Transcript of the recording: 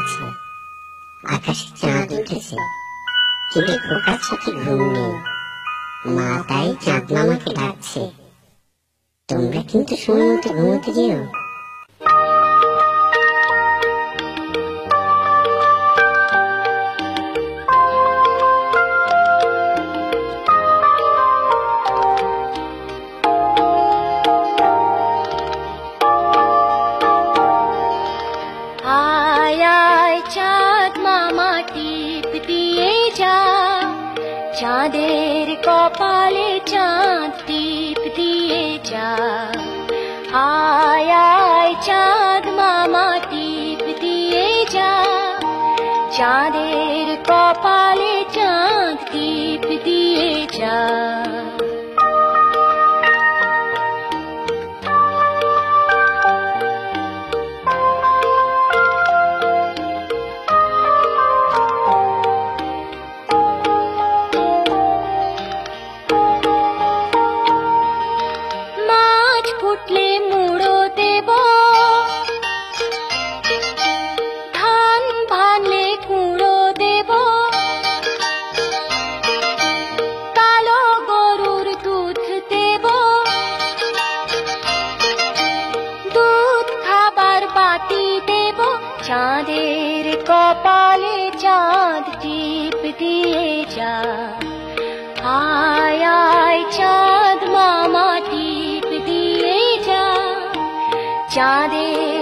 আছে, আকাশে চাঁদ উঠেছে, কিন্তু খোকার চোখে ঘুম নেই। মা তাই চাঁদ মামাকে ডাকছে, তোমরা কিন্তু সময় মতো ঘুমোতে যেও। চাঁদের কপালে চাঁদ টিপ দিয়ে যা, আয় আয় চাঁদ মামা টিপ দিয়ে যা, চাঁদের কপালে চাঁদ টিপ দিয়ে যা। ফুটলে মুড়ো দেব, ধান ভাঙলে কুড়ো দেব, কালো গরুর দুধ দেব, দুধ খাবার বাটি দেব, চাঁদের কপালে চাঁদ টিপ দিয়ে যা, আয় আয় চাঁদ মামা টিপ দিয়ে যা, চাঁদের